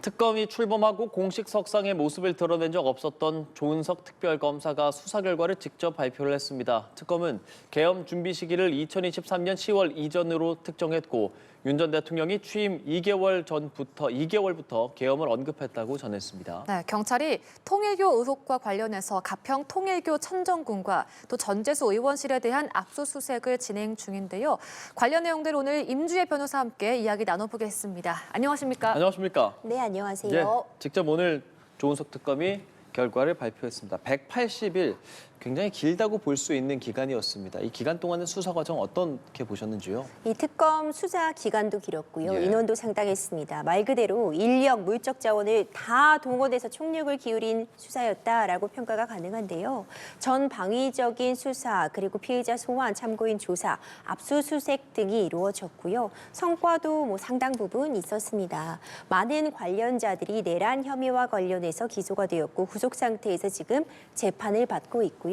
특검이 출범하고 공식 석상의 모습을 드러낸 적 없었던 조은석 특별검사가 수사 결과를 직접 발표를 했습니다. 특검은 계엄 준비 시기를 2023년 10월 이전으로 특정했고 윤 전 대통령이 취임 2개월부터 계엄을 언급했다고 전했습니다. 네, 경찰이 통일교 의혹과 관련해서 가평 통일교 천정군과 또 전재수 의원실에 대한 압수수색을 진행 중인데요. 관련 내용들 오늘 임주혜 변호사와 함께 이야기 나눠보겠습니다. 안녕하십니까? 안녕하십니까? 네, 안녕하세요. 예, 직접 오늘 조은석 특검이 결과를 발표했습니다. 180일, 굉장히 길다고 볼 수 있는 기간이었습니다. 이 기간 동안의 수사 과정 어떻게 보셨는지요? 이 특검 수사 기간도 길었고요. 예. 인원도 상당했습니다. 말 그대로 인력, 물적 자원을 다 동원해서 총력을 기울인 수사였다라고 평가가 가능한데요. 전방위적인 수사, 그리고 피의자 소환, 참고인 조사, 압수수색 등이 이루어졌고요. 성과도 상당 부분 있었습니다. 많은 관련자들이 내란 혐의와 관련해서 기소가 되었고 구속 상태에서 지금 재판을 받고 있고요.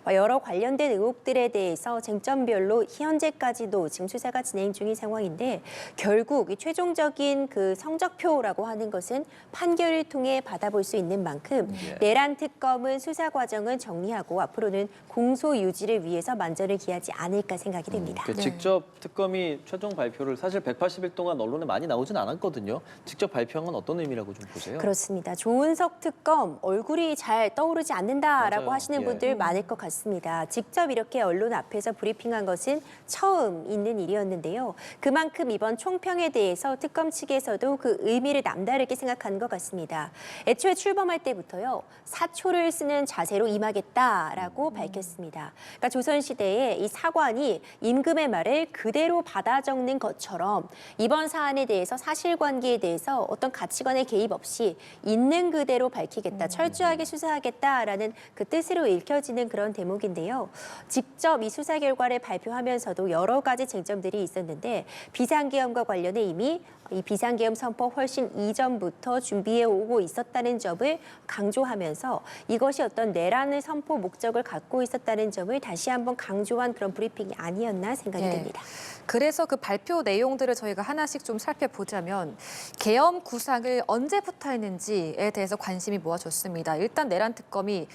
여러 관련된 의혹들에 대해서 쟁점별로 현재까지도 지금 수사가 진행 중인 상황인데 결국 이 최종적인 그 성적표라고 하는 것은 판결을 통해 받아볼 수 있는 만큼 내란 특검은 수사 과정은 정리하고 앞으로는 공소 유지를 위해서 만전을 기하지 않을까 생각이 됩니다. 직접 특검이 최종 발표를 사실 180일 동안 언론에 많이 나오진 않았거든요. 직접 발표한 건 어떤 의미라고 좀 보세요? 그렇습니다. 조은석 특검 얼굴이 잘 떠오르지 않는다라고 맞아요. 하시는 예. 분들 많을 것 같습니다. 직접 이렇게 언론 앞에서 브리핑한 것은 처음 있는 일이었는데요. 그만큼 이번 총평에 대해서 특검 측에서도 그 의미를 남다르게 생각한 것 같습니다. 애초에 출범할 때부터요. 사초를 쓰는 자세로 임하겠다라고 밝혔습니다. 그러니까 조선시대에 이 사관이 임금의 말을 그대로 받아 적는 것처럼 이번 사안에 대해서 사실관계에 대해서 어떤 가치관의 개입 없이 있는 그대로 밝히겠다, 철저하게 수사하겠다라는 그 뜻으로 읽혀지는 그런 대목인데요. 직접 이 수사 결과를 발표하면서도 여러 가지 쟁점들이 있었는데 비상계엄과 관련해 이미 이 비상계엄 선포 훨씬 이전부터 준비해 오고 있었다는 점을 강조하면서 이것이 어떤 내란을 선포 목적을 갖고 있었다는 점을 다시 한번 강조한 그런 브리핑이 아니었나 생각이 됩니다. 그래서 그 발표 내용들을 저희가 하나씩 좀 살펴보자면 계엄 구상을 언제부터 했는지에 대해서 관심이 모아졌습니다. 일단 내란 특검이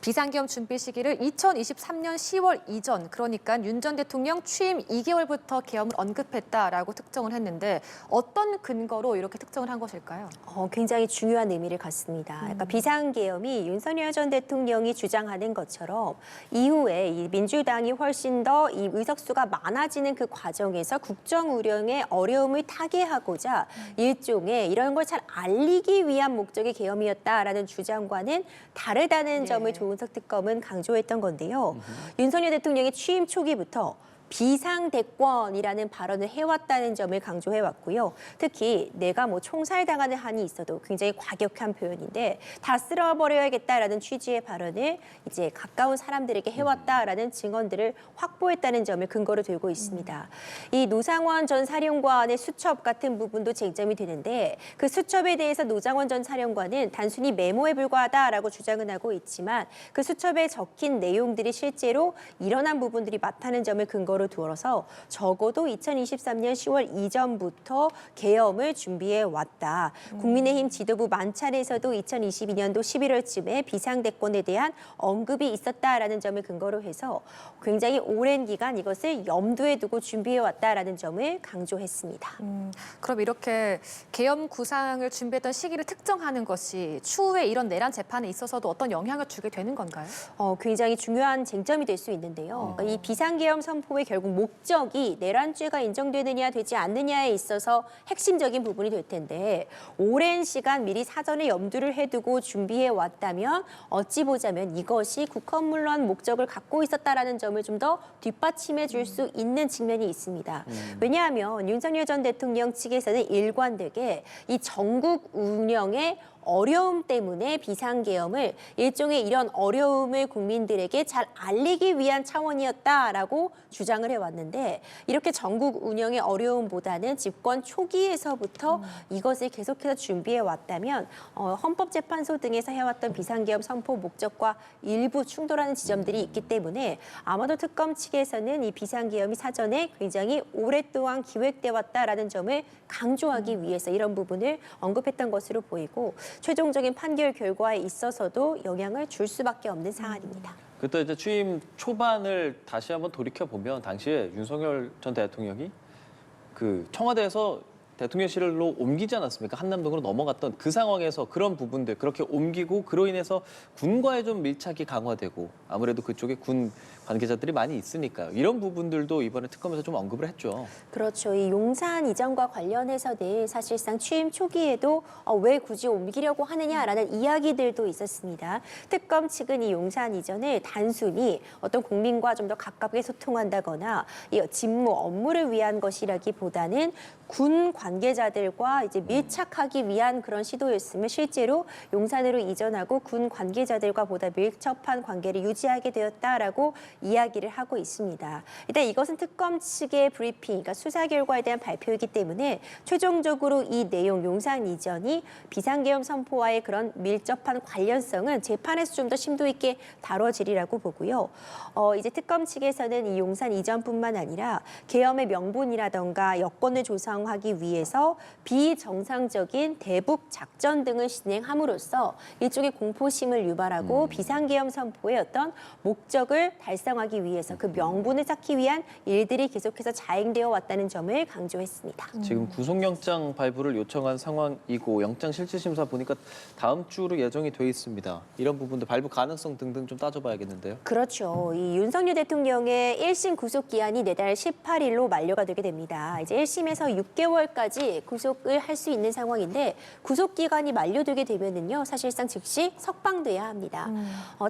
비상계엄 준비 시기를 2023년 10월 이전, 그러니까 윤 전 대통령 취임 2개월부터 계엄을 언급했다라고 특정을 했는데 어떤 근거로 이렇게 특정을 한 것일까요? 굉장히 중요한 의미를 갖습니다. 그러니까 비상계엄이 윤석열 전 대통령이 주장하는 것처럼 이후에 이 민주당이 훨씬 더 이 의석수가 많아지는 그 과정에서 국정 운영에 어려움을 타개하고자 일종의 이런 걸 잘 알리기 위한 목적의 계엄이었다라는 주장과는 다르다는 점을 조은석 특검은 강조했던 건데요. 윤석열 대통령이 취임 초기부터 비상대권이라는 발언을 해왔다는 점을 강조해왔고요. 특히 내가 총살당하는 한이 있어도 굉장히 과격한 표현인데 다 쓸어버려야겠다라는 취지의 발언을 이제 가까운 사람들에게 해왔다라는 증언들을 확보했다는 점을 근거로 들고 있습니다. 이 노상원 전 사령관의 수첩 같은 부분도 쟁점이 되는데 그 수첩에 대해서 노상원 전 사령관은 단순히 메모에 불과하다라고 주장은 하고 있지만 그 수첩에 적힌 내용들이 실제로 일어난 부분들이 맞다는 점을 근거로 두어서 적어도 2023년 10월 이전부터 계엄을 준비해 왔다. 국민의힘 지도부 만찬에서도 2022년도 11월쯤에 비상대권에 대한 언급이 있었다라는 점을 근거로 해서 굉장히 오랜 기간 이것을 염두에 두고 준비해 왔다라는 점을 강조했습니다. 그럼 이렇게 계엄 구상을 준비했던 시기를 특정하는 것이 추후에 이런 내란 재판에 있어서도 어떤 영향을 주게 되는 건가요? 굉장히 중요한 쟁점이 될 수 있는데요. 그러니까 이 비상계엄 선포의 결국 목적이 내란죄가 인정되느냐 되지 않느냐에 있어서 핵심적인 부분이 될 텐데 오랜 시간 미리 사전에 염두를 해두고 준비해 왔다면 어찌 보자면 이것이 국헌문론 목적을 갖고 있었다라는 점을 좀 더 뒷받침해 줄 수 있는 측면이 있습니다. 왜냐하면 윤석열 전 대통령 측에서는 일관되게 이 전국 운영에 어려움 때문에 비상계엄을 일종의 이런 어려움을 국민들에게 잘 알리기 위한 차원이었다라고 주장을 해왔는데 이렇게 전국 운영의 어려움보다는 집권 초기에서부터 이것을 계속해서 준비해 왔다면 헌법재판소 등에서 해왔던 비상계엄 선포 목적과 일부 충돌하는 지점들이 있기 때문에 아마도 특검 측에서는 이 비상계엄이 사전에 굉장히 오랫동안 기획돼 왔다라는 점을 강조하기 위해서 이런 부분을 언급했던 것으로 보이고 최종적인 판결 결과에 있어서도 영향을 줄 수밖에 없는 사안입니다. 그때 이제 취임 초반을 다시 한번 돌이켜 보면 당시에 윤석열 전 대통령이 그 청와대에서 대통령실로 옮기지 않았습니까? 한남동으로 넘어갔던 그 상황에서 그런 부분들 그렇게 옮기고 그로 인해서 군과의 좀 밀착이 강화되고 아무래도 그쪽에 군 관계자들이 많이 있으니까요. 이런 부분들도 이번에 특검에서 좀 언급을 했죠. 그렇죠. 이 용산 이전과 관련해서는 사실상 취임 초기에도 왜 굳이 옮기려고 하느냐라는 이야기들도 있었습니다. 특검 측은 이 용산 이전을 단순히 어떤 국민과 좀 더 가깝게 소통한다거나 이 직무 업무를 위한 것이라기보다는 군 관계자들과 이제 밀착하기 위한 그런 시도였으면 실제로 용산으로 이전하고 군 관계자들과 보다 밀접한 관계를 유지하게 되었다라고 이야기를 하고 있습니다. 일단 이것은 특검 측의 브리핑, 그러니까 수사 결과에 대한 발표이기 때문에 최종적으로 이 내용 용산 이전이 비상계엄 선포와의 그런 밀접한 관련성은 재판에서 좀 더 심도 있게 다뤄지리라고 보고요. 이제 특검 측에서는 이 용산 이전뿐만 아니라 계엄의 명분이라던가 여건을 조성하기 위해서 비정상적인 대북 작전 등을 진행함으로써 일종의 공포심을 유발하고 비상계엄 선포의 어떤 목적을 달성하기 위해서 그 명분을 쌓기 위한 일들이 계속해서 자행되어 왔다는 점을 강조했습니다. 지금 구속영장 발부를 요청한 상황이고 영장 실질심사 보니까 다음 주로 예정이 돼 있습니다. 이런 부분들 발부 가능성 등등 좀 따져봐야겠는데요. 그렇죠. 이 윤석열 대통령의 1심 구속 기한이 내달 18일로 만료가 되게 됩니다. 이제 1심에서 6개월까지 구속을 할 수 있는 상황인데 구속 기간이 만료되게 되면은요 사실상 즉시 석방돼야 합니다.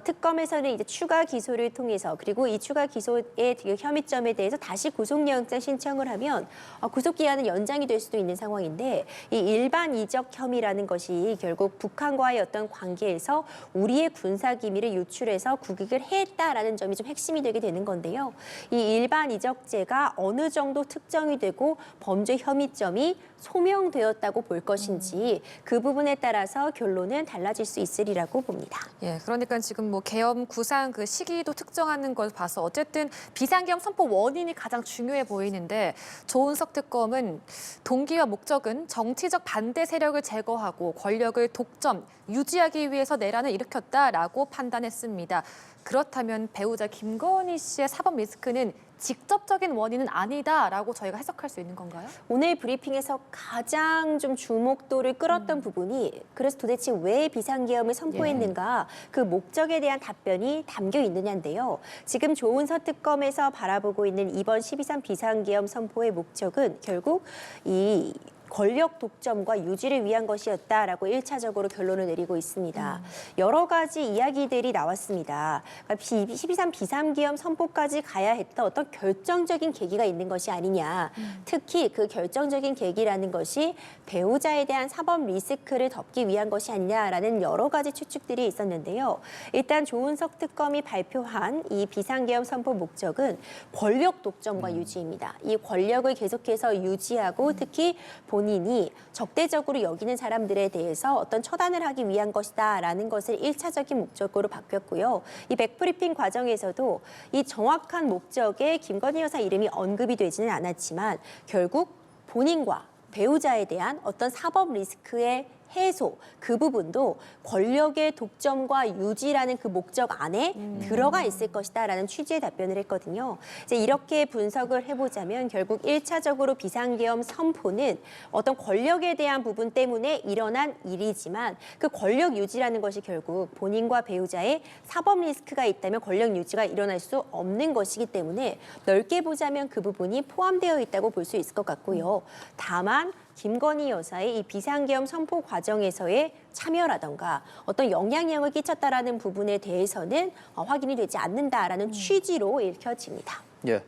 특검에서는 이제 추가 기소를 통해서 그리고 이 추가 기소의 그 혐의점에 대해서 다시 구속영장 신청을 하면 구속 기한은 연장이 될 수도 있는 상황인데 이 일반 이적 혐의라는 것이 결국 북한과의 어떤 관계에서 우리의 군사 기밀을 유출해서 국익을 해했다라는 점이 좀 핵심이 되게 되는 건데요. 이 일반 이적죄가 어느 정도 특정이 되고 범죄 혐의점이 소명되었다고 볼 것인지 그 부분에 따라서 결론은 달라질 수 있으리라고 봅니다. 예, 그러니까 지금 뭐 계엄 구상 그 시기도 특정하는 걸 봐서 어쨌든 비상계엄 선포 원인이 가장 중요해 보이는데 조은석 특검은 동기와 목적은 정치적 반대 세력을 제거하고 권력을 독점, 유지하기 위해서 내란을 일으켰다라고 판단했습니다. 그렇다면 배우자 김건희 씨의 사법 리스크는 직접적인 원인은 아니다라고 저희가 해석할 수 있는 건가요? 오늘 브리핑에서 가장 좀 주목도를 끌었던 부분이 그래서 도대체 왜 비상계엄을 선포했는가 그 목적에 대한 답변이 담겨 있느냐인데요. 지금 조은석 특검에서 바라보고 있는 이번 12.3 비상계엄 선포의 목적은 결국 이 권력 독점과 유지를 위한 것이었다라고 1차적으로 결론을 내리고 있습니다. 여러 가지 이야기들이 나왔습니다. 그러니까 12.3 비상계엄 선포까지 가야 했던 어떤 결정적인 계기가 있는 것이 아니냐. 특히 그 결정적인 계기라는 것이 배우자에 대한 사법 리스크를 덮기 위한 것이 아니냐라는 여러 가지 추측들이 있었는데요. 일단 조은석 특검이 발표한 이 비상계엄 선포 목적은 권력 독점과 유지입니다. 이 권력을 계속해서 유지하고 특히 본인이 적대적으로 여기는 사람들에 대해서 어떤 처단을 하기 위한 것이다라는 것을 1차적인 목적으로 바뀌었고요. 이 백브리핑 과정에서도 이 정확한 목적에 김건희 여사 이름이 언급이 되지는 않았지만 결국 본인과 배우자에 대한 어떤 사법 리스크의 해소, 그 부분도 권력의 독점과 유지라는 그 목적 안에 들어가 있을 것이다라는 취지의 답변을 했거든요. 이제 이렇게 분석을 해보자면 결국 1차적으로 비상계엄 선포는 어떤 권력에 대한 부분 때문에 일어난 일이지만 그 권력 유지라는 것이 결국 본인과 배우자의 사법 리스크가 있다면 권력 유지가 일어날 수 없는 것이기 때문에 넓게 보자면 그 부분이 포함되어 있다고 볼 수 있을 것 같고요. 다만 김건희 여사의 이 비상계엄 선포 과정에서의 참여라던가 어떤 영향력을 끼쳤다라는 부분에 대해서는 확인이 되지 않는다라는 취지로 읽혀집니다. 예.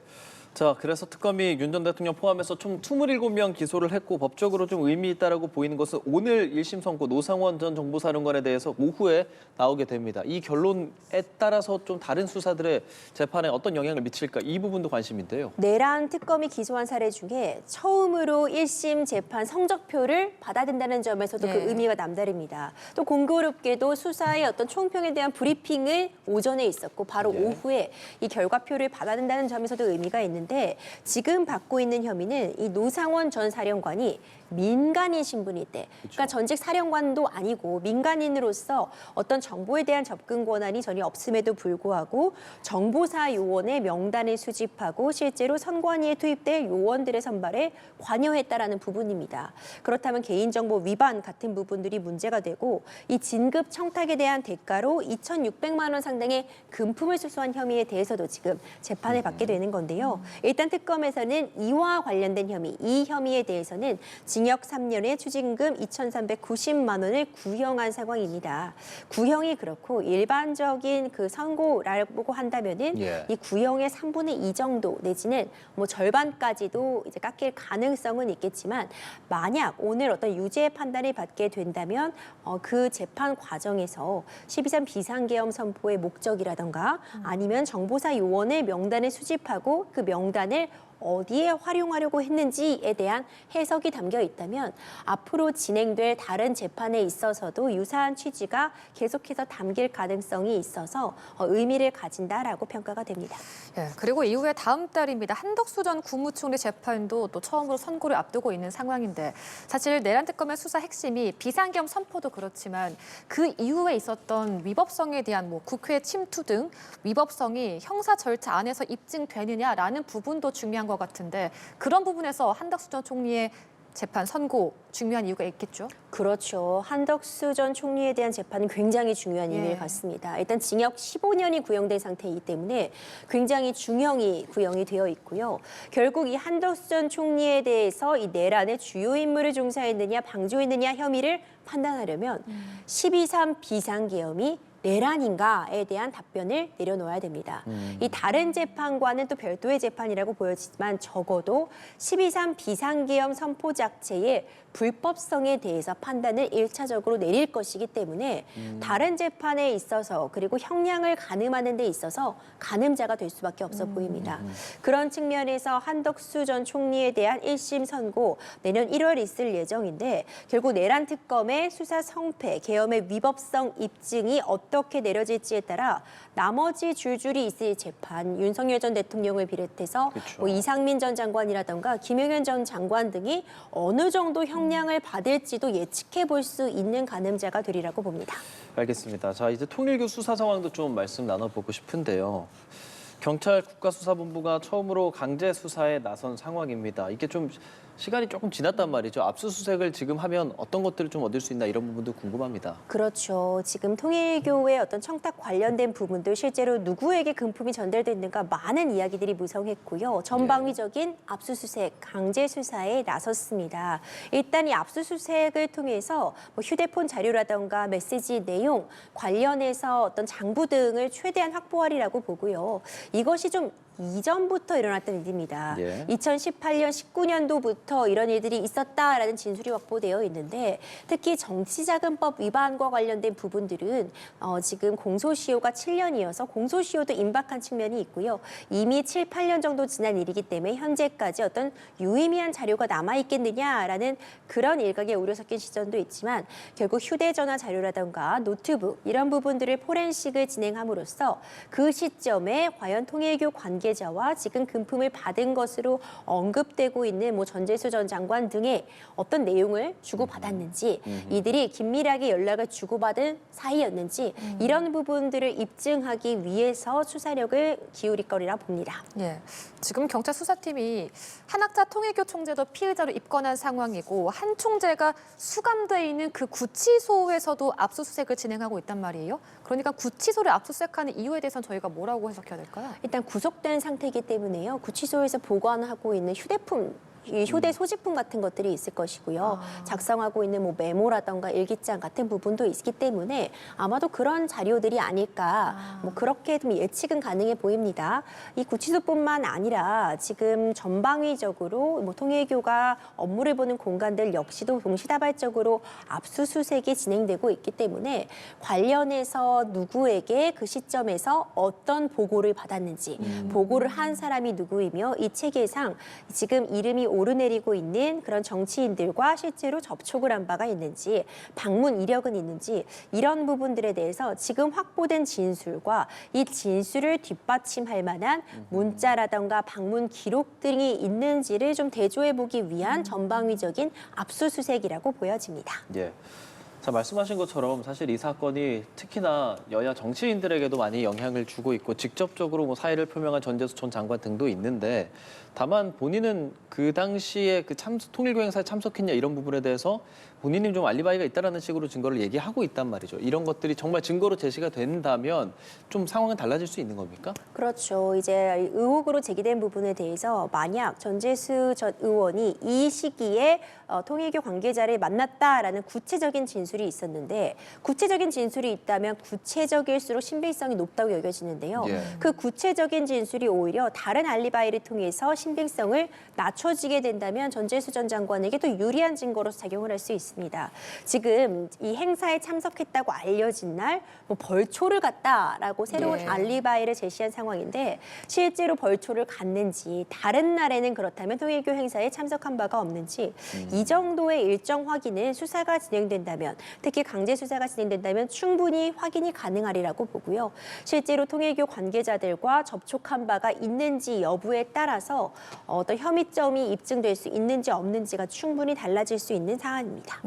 자, 그래서 특검이 윤 전 대통령 포함해서 총 27명 기소를 했고 법적으로 좀 의미 있다라고 보이는 것은 오늘 1심 선고 노상원 전 정보사령관에 대해서 오후에 나오게 됩니다. 이 결론에 따라서 좀 다른 수사들의 재판에 어떤 영향을 미칠까 이 부분도 관심인데요. 내란 특검이 기소한 사례 중에 처음으로 1심 재판 성적표를 받아든다는 점에서도 네. 그 의미가 남다릅니다. 또 공교롭게도 수사의 어떤 총평에 대한 브리핑을 오전에 있었고 바로 예. 오후에 이 결과표를 받아든다는 점에서도 의미가 있는데 지금 받고 있는 혐의는 이 노상원 전 사령관이 민간인 신분일 때, 그러니까 전직 사령관도 아니고 민간인으로서 어떤 정보에 대한 접근 권한이 전혀 없음에도 불구하고 정보사 요원의 명단을 수집하고 실제로 선관위에 투입될 요원들의 선발에 관여했다라는 부분입니다. 그렇다면 개인정보 위반 같은 부분들이 문제가 되고 이 진급 청탁에 대한 대가로 2,600만 원 상당의 금품을 수수한 혐의에 대해서도 지금 재판을 받게 되는 건데요. 일단 특검에서는 이와 관련된 혐의, 이 혐의에 대해서는 징역 3년에 추징금 2,390만 원을 구형한 상황입니다. 구형이 그렇고 일반적인 그 선고라고 한다면은 예. 이 구형의 3분의 2 정도 내지는 뭐 절반까지도 이제 깎일 가능성은 있겠지만 만약 오늘 어떤 유죄 판단을 받게 된다면 그 재판 과정에서 12.3 비상계엄 선포의 목적이라던가 아니면 정보사 요원의 명단을 수집하고 그 명단을 어디에 활용하려고 했는지에 대한 해석이 담겨 있다면 앞으로 진행될 다른 재판에 있어서도 유사한 취지가 계속해서 담길 가능성이 있어서 의미를 가진다라고 평가가 됩니다. 예, 그리고 이후에 다음 달입니다. 한덕수 전 국무총리 재판도 또 처음으로 선고를 앞두고 있는 상황인데 사실 내란 특검의 수사 핵심이 비상계엄 선포도 그렇지만 그 이후에 있었던 위법성에 대한 뭐 국회 침투 등 위법성이 형사 절차 안에서 입증되느냐라는 부분도 중요한 것 같은데 그런 부분에서 한덕수 전 총리의 재판 선고 중요한 이유가 있겠죠? 그렇죠. 한덕수 전 총리에 대한 재판은 굉장히 중요한 의미를 갖습니다. 일단 징역 15년이 구형된 상태이기 때문에 굉장히 중형이 구형이 되어 있고요. 결국 이 한덕수 전 총리에 대해서 이 내란의 주요 인물을 종사했느냐 방조했느냐 혐의를 판단하려면 12.3 비상계엄이 내란인가에 대한 답변을 내려놓아야 됩니다. 이 다른 재판과는 또 별도의 재판이라고 보여지지만 적어도 12.3 비상계엄 선포 자체의 불법성에 대해서 판단을 1차적으로 내릴 것이기 때문에 다른 재판에 있어서 그리고 형량을 가늠하는 데 있어서 가늠자가 될 수밖에 없어 보입니다. 그런 측면에서 한덕수 전 총리에 대한 1심 선고 내년 1월 있을 예정인데 결국 내란 특검의 수사 성패, 계엄의 위법성 입증이 어떻게 내려질지에 따라 나머지 줄줄이 있을 재판, 윤석열 전 대통령을 비롯해서 그렇죠. 뭐 이상민 전 장관이라던가 김용현 전 장관 등이 어느 정도 형량을 받을지도 예측해 볼 수 있는 가늠자가 되리라고 봅니다. 알겠습니다. 자, 이제 통일교 수사 상황도 좀 말씀 나눠보고 싶은데요. 경찰 국가수사본부가 처음으로 강제 수사에 나선 상황입니다. 이게 좀 시간이 조금 지났단 말이죠. 압수수색을 지금 하면 어떤 것들을 좀 얻을 수 있나 이런 부분도 궁금합니다. 그렇죠. 지금 통일교의 어떤 청탁 관련된 부분들 실제로 누구에게 금품이 전달됐는가 많은 이야기들이 무성했고요. 전방위적인 압수수색, 강제 수사에 나섰습니다. 일단 이 압수수색을 통해서 뭐 휴대폰 자료라던가 메시지 내용 관련해서 어떤 장부 등을 최대한 확보하리라고 보고요. 이것이 좀 이전부터 일어났던 일입니다. 예. 2018년, 19년도부터 이런 일들이 있었다라는 진술이 확보되어 있는데 특히 정치자금법 위반과 관련된 부분들은 지금 공소시효가 7년이어서 공소시효도 임박한 측면이 있고요. 이미 7, 8년 정도 지난 일이기 때문에 현재까지 어떤 유의미한 자료가 남아있겠느냐라는 그런 일각의 우려 섞인 시선도 있지만 결국 휴대전화 자료라든가 노트북 이런 부분들을 포렌식을 진행함으로써 그 시점에 과연 통일교 관계자와 지금 금품을 받은 것으로 언급되고 있는 뭐 전재수 전 장관 등의 어떤 내용을 주고받았는지 이들이 긴밀하게 연락을 주고받은 사이였는지 이런 부분들을 입증하기 위해서 수사력을 기울일 거리라 봅니다. 예, 지금 경찰 수사팀이 한학자 통일교 총재도 피의자로 입건한 상황이고 한 총재가 수감돼 있는 그 구치소에서도 압수수색을 진행하고 있단 말이에요. 그러니까 구치소를 압수수색하는 이유에 대해서는 저희가 뭐라고 해석해야 될까요? 일단 구속된 상태이기 때문에요. 구치소에서 보관하고 있는 휴대폰 이 휴대 소지품 같은 것들이 있을 것이고요. 작성하고 있는 뭐 메모라던가 일기장 같은 부분도 있기 때문에 아마도 그런 자료들이 아닐까 뭐 그렇게 좀 예측은 가능해 보입니다. 이 구치소뿐만 아니라 지금 전방위적으로 뭐 통일교가 업무를 보는 공간들 역시도 동시다발적으로 압수수색이 진행되고 있기 때문에 관련해서 누구에게 그 시점에서 어떤 보고를 받았는지 보고를 한 사람이 누구이며 이 체계상 지금 이름이 오르내리고 있는 그런 정치인들과 실제로 접촉을 한 바가 있는지 방문 이력은 있는지 이런 부분들에 대해서 지금 확보된 진술과 이 진술을 뒷받침할 만한 문자라던가 방문 기록 등이 있는지를 좀 대조해보기 위한 전방위적인 압수수색이라고 보여집니다. 예. 자, 말씀하신 것처럼 사실 이 사건이 특히나 여야 정치인들에게도 많이 영향을 주고 있고 직접적으로 뭐 사의를 표명한 전재수 전 장관 등도 있는데 다만 본인은 그 당시에 그 통일교 행사에 참석했냐 이런 부분에 대해서 본인이 좀 알리바이가 있다라는 식으로 증거를 얘기하고 있단 말이죠. 이런 것들이 정말 증거로 제시가 된다면 좀 상황은 달라질 수 있는 겁니까? 그렇죠. 이제 의혹으로 제기된 부분에 대해서 만약 전재수 전 의원이 이 시기에 통일교 관계자를 만났다라는 구체적인 진술이 있었는데 구체적인 진술이 있다면 구체적일수록 신빙성이 높다고 여겨지는데요. 예. 그 구체적인 진술이 오히려 다른 알리바이를 통해서 신빙성을 낮춰지게 된다면 전재수 전 장관에게도 유리한 증거로서 작용을 할 수 있습니다. 지금 이 행사에 참석했다고 알려진 날 뭐 벌초를 갔다라고 새로운 예. 알리바이를 제시한 상황인데 실제로 벌초를 갔는지 다른 날에는 그렇다면 통일교 행사에 참석한 바가 없는지 이 정도의 일정 확인은 수사가 진행된다면 특히 강제 수사가 진행된다면 충분히 확인이 가능하리라고 보고요. 실제로 통일교 관계자들과 접촉한 바가 있는지 여부에 따라서 어떤 혐의점이 입증될 수 있는지 없는지가 충분히 달라질 수 있는 사안입니다.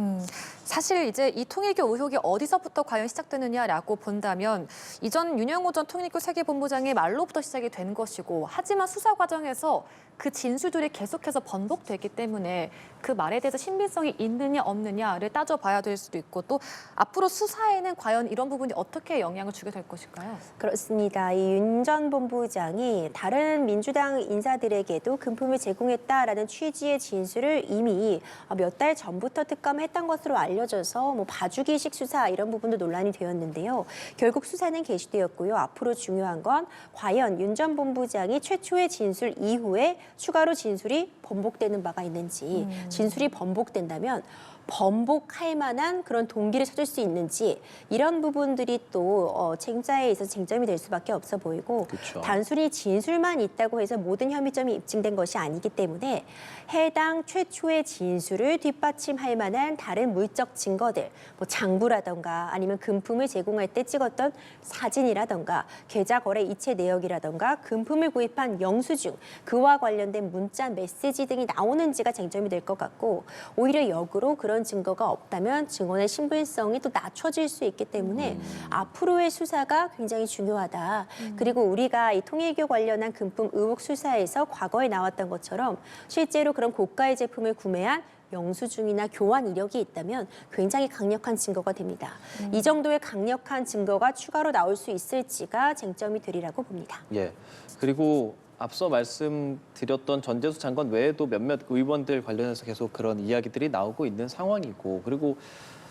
사실 이제 이 통일교 의혹이 어디서부터 과연 시작되느냐라고 본다면 이전 윤영호 전 통일교 세계본부장의 말로부터 시작이 된 것이고 하지만 수사 과정에서 그 진술들이 계속해서 번복되기 때문에 그 말에 대해서 신빙성이 있느냐 없느냐를 따져봐야 될 수도 있고 또 앞으로 수사에는 과연 이런 부분이 어떻게 영향을 주게 될 것일까요? 그렇습니다. 이 윤 전 본부장이 다른 민주당 인사들에게도 금품을 제공했다라는 취지의 진술을 이미 몇 달 전부터 특검했던 것으로 알려져서 뭐 봐주기식 수사 이런 부분도 논란이 되었는데요. 결국 수사는 개시되었고요. 앞으로 중요한 건 과연 윤 전 본부장이 최초의 진술 이후에 추가로 진술이 번복되는 바가 있는지 진술이 번복된다면 번복할 만한 그런 동기를 찾을 수 있는지 이런 부분들이 또 책임자에 있어서 쟁점이 될 수밖에 없어 보이고 그렇죠. 단순히 진술만 있다고 해서 모든 혐의점이 입증된 것이 아니기 때문에 해당 최초의 진술을 뒷받침할 만한 다른 물적 증거들 뭐 장부라던가 아니면 금품을 제공할 때 찍었던 사진이라던가 계좌 거래 이체 내역이라던가 금품을 구입한 영수증 그와 관련된 문자 메시지 등이 나오는지가 쟁점이 될 것 같고 오히려 역으로 그런 증거가 없다면 증언의 신빙성이 또 낮춰질 수 있기 때문에 앞으로의 수사가 굉장히 중요하다. 그리고 우리가 이 통일교 관련한 금품 의혹 수사에서 과거에 나왔던 것처럼 실제로 그런 고가의 제품을 구매한 영수증이나 교환 이력이 있다면 굉장히 강력한 증거가 됩니다. 이 정도의 강력한 증거가 추가로 나올 수 있을지가 쟁점이 되리라고 봅니다. 예. 그리고 앞서 말씀드렸던 전재수 장관 외에도 몇몇 의원들 관련해서 계속 그런 이야기들이 나오고 있는 상황이고 그리고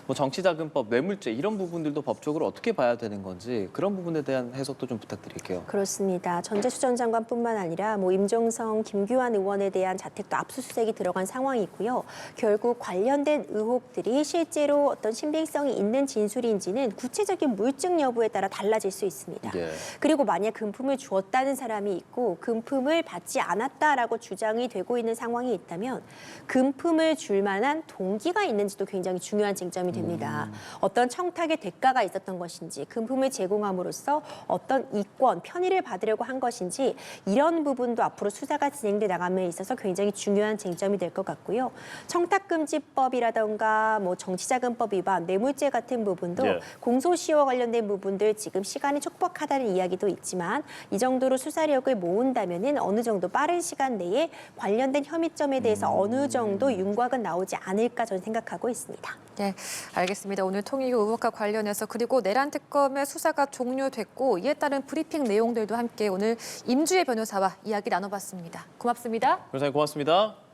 뭐 정치자금법, 뇌물죄 이런 부분들도 법적으로 어떻게 봐야 되는 건지 그런 부분에 대한 해석도 좀 부탁드릴게요. 그렇습니다. 전재수 전 장관뿐만 아니라 뭐 임종성, 김규환 의원에 대한 자택도 압수수색이 들어간 상황이고요. 결국 관련된 의혹들이 실제로 어떤 신빙성이 있는 진술인지는 구체적인 물증 여부에 따라 달라질 수 있습니다. 예. 그리고 만약 금품을 주었다는 사람이 있고 금품을 받지 않았다라고 주장이 되고 있는 상황이 있다면 금품을 줄 만한 동기가 있는지도 굉장히 중요한 쟁점이 됩니다. 어떤 청탁의 대가가 있었던 것인지 금품을 제공함으로써 어떤 이권, 편의를 받으려고 한 것인지 이런 부분도 앞으로 수사가 진행돼 나감에 있어서 굉장히 중요한 쟁점이 될 것 같고요. 청탁금지법이라던가 뭐 정치자금법 위반, 뇌물죄 같은 부분도 예. 공소시효와 관련된 부분들 지금 시간이 촉박하다는 이야기도 있지만 이 정도로 수사력을 모은다면은 어느 정도 빠른 시간 내에 관련된 혐의점에 대해서 어느 정도 윤곽은 나오지 않을까 저는 생각하고 있습니다. 네, 알겠습니다. 오늘 통일교 의혹과 관련해서 그리고 내란 특검의 수사가 종료됐고 이에 따른 브리핑 내용들도 함께 오늘 임주혜 변호사와 이야기 나눠봤습니다. 고맙습니다. 변호사님 고맙습니다.